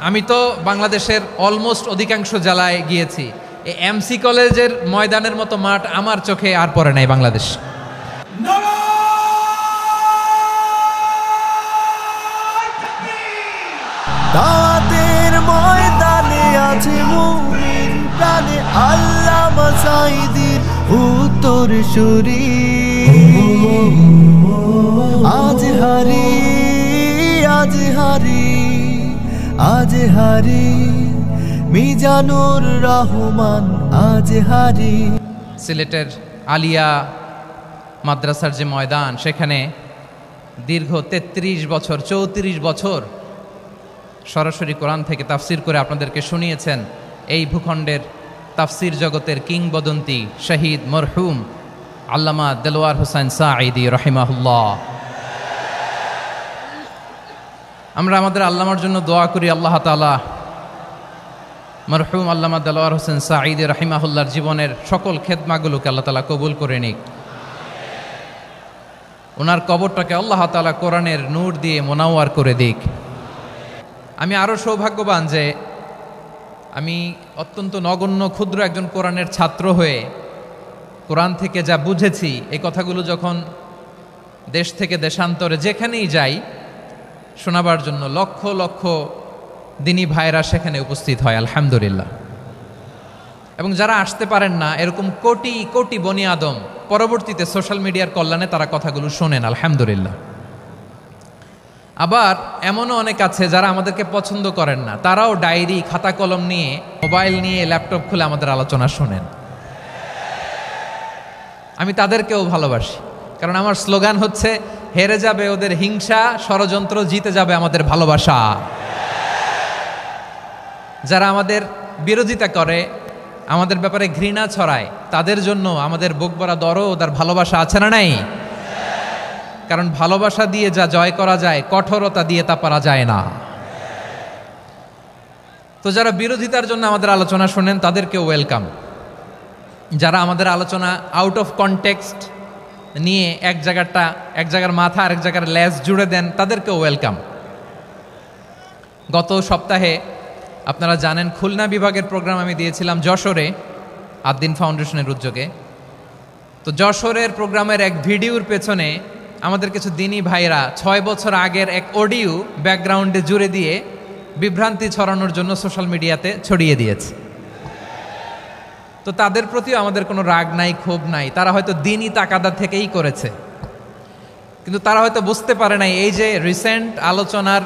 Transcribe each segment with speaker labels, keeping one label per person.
Speaker 1: আমি তো বাংলাদেশের অলমোস্ট অধিকাংশ জেলায় গিয়েছি, এই এমসি কলেজের ময়দানের মতো মাঠ আমার চোখে আর পড়ে নাই বাংলাদেশ।
Speaker 2: দাওয়াতের ময়দানে আছে মুমিন প্রাণে আল্লামা সাঈদীর উত্তরসূরি। আজ হারি আজ হারি আজ হারি মিজানুর রহমান আজ হারি।
Speaker 1: সিলেটের আলিয়া মাদ্রাসার যে ময়দান, সেখানে দীর্ঘ 33 বছর 34 বছর সরাসরি কোরআন থেকে তাফসির করে আপনাদেরকে শুনিয়েছেন এই ভূখণ্ডের তাফসির জগতের কিংবদন্তি শহীদ মরহুম আল্লামা দেলোয়ার হোসেন সাঈদী রাহিমাহুল্লাহ। আমরা আমাদের আল্লামার জন্য দোয়া করি, আল্লাহ তাআলা মরহুম আল্লামা দেলোয়ার হোসেন সাঈদী রাহিমাহুল্লাহর জীবনের সকল খেদমাগুলোকে আল্লাহ তাআলা কবুল করে নিক। ওনার কবরটাকে আল্লাহ তাআলা কোরআনের নূর দিয়ে মোনাওয়ার করে দিক। আমি আরও সৌভাগ্যবান যে আমি অত্যন্ত নগণ্য ক্ষুদ্র একজন কোরআনের ছাত্র হয়ে কোরআন থেকে যা বুঝেছি, এই কথাগুলো যখন দেশ থেকে দেশান্তরে যেখানেই যাই শোনাবার জন্য লক্ষ লক্ষ দিনী ভাইরা সেখানে উপস্থিত হয় আলহামদুলিল্লাহ। এবং যারা আসতে পারেন না, এরকম কোটি কোটি বনি আদম পরবর্তীতে সোশ্যাল মিডিয়ার কল্যাণে তারা কথাগুলো শোনেন আলহামদুলিল্লাহ। আবার এমনও অনেক আছে যারা আমাদেরকে পছন্দ করেন না, তারাও ডায়েরি খাতা কলম নিয়ে মোবাইল নিয়ে ল্যাপটপ খুলে আমাদের আলোচনা শোনেন। আমি তাদেরকেও ভালোবাসি, কারণ আমার স্লোগান হচ্ছে হেরে যাবে ওদের হিংসা, ষড়যন্ত্র, জিতে যাবে আমাদের ভালোবাসা। যারা আমাদের বিরোধিতা করে, আমাদের ব্যাপারে ঘৃণা ছড়ায়, তাদের জন্য আমাদের বুক ভরা দরদ আর ভালোবাসা আছে না নাই? কারণ ভালোবাসা দিয়ে যা জয় করা যায়, কঠোরতা দিয়ে তা পারা যায় না। তো যারা বিরোধিতার জন্য আমাদের আলোচনা শোনেন তাদেরকেও ওয়েলকাম। যারা আমাদের আলোচনা আউট অফ কনটেক্সট নিয়ে এক জায়গার মাথা আর এক জায়গার লেজ জুড়ে দেন, তাদেরকেও ওয়েলকাম। গত সপ্তাহে আপনারা জানেন খুলনা বিভাগের প্রোগ্রাম আমি দিয়েছিলাম যশোরে আদ্দিন ফাউন্ডেশনের উদ্যোগে। তো যশোরের প্রোগ্রামের এক ভিডিওর পেছনে আমাদের কিছু দিনী ভাইরা 6 বছর আগের এক অডিও ব্যাকগ্রাউন্ডে জুড়ে দিয়ে বিভ্রান্তি ছড়ানোর জন্য সোশ্যাল মিডিয়াতে ছড়িয়ে দিয়েছে। তো তাদের প্রতিও আমাদের কোনো রাগ নাই, ক্ষোভ নাই। তারা হয়তো দিনী তাকাদা থেকেই করেছে, কিন্তু তারা হয়তো বুঝতে পারে নাই এই যে রিসেন্ট আলোচনার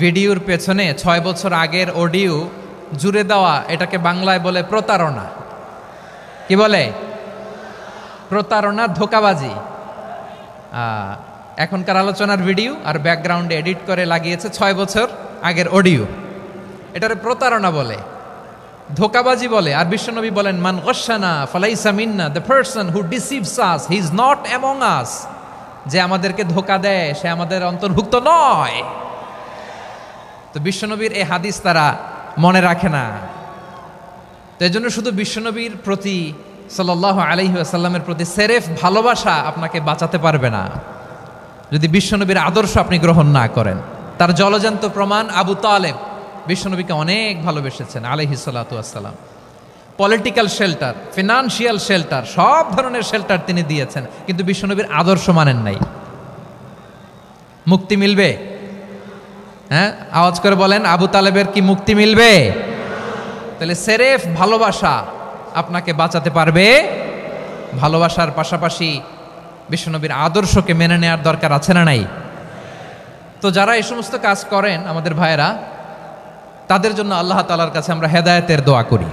Speaker 1: ভিডিওর পেছনে 6 বছর আগের অডিও জুড়ে দেওয়া, এটাকে বাংলায় বলে প্রতারণা। কি বলে? প্রতারণা, ধোঁকাবাজি। এখনকার আলোচনার ভিডিও আর ব্যাকগ্রাউন্ডে এডিট করে লাগিয়েছে 6 বছর আগের অডিও। এটারে প্রতারণা বলে, ধোঁকাবাজি বলে। আর বিশ্বনবী বলেন, মান গশানা ফালাইসা মিন্না, the person who deceives us he is not among us. যে আমাদেরকে ধোঁকা দেয় সে আমাদের অন্তর্ভুক্ত নয়। তো বিশ্বনবীর এই হাদিস তারা মনে রাখে না। তো এই জন্য শুধু বিশ্বনবীর প্রতি সাল্লাল্লাহু আলাইহি ওয়াসাল্লামের প্রতি সেরেফ ভালোবাসা আপনাকে বাঁচাতে পারবে না যদি বিশ্বনবীর আদর্শ আপনি গ্রহণ না করেন। তার জলজান্ত প্রমাণ আবু তালেব বিশ্বনবীকে অনেক ভালোবেসেছেন আলাইহিস সালাতু ওয়াসসালাম। পলিটিক্যাল শেল্টার, ফিনান্সিয়াল শেল্টার, সব ধরনের শেল্টার তিনি দিয়েছেন, কিন্তু বিশ্বনবীর আদর্শ মানেন নাই। মুক্তি মিলবে? হ্যাঁ, আওয়াজ করে বলেন, আবু তালেবের কি মুক্তি মিলবে? তাহলে সেরেফ ভালোবাসা আপনাকে বাঁচাতে পারবে। ভালোবাসার পাশাপাশি বিশ্বনবীর আদর্শকে মেনে নেওয়ার দরকার আছে না নাই? তো যারা এই সমস্ত কাজ করেন আমাদের ভাইয়েরা, তাদের জন্য আল্লাহ তাআলার কাছে আমরা হেদায়েতের দোয়া করি।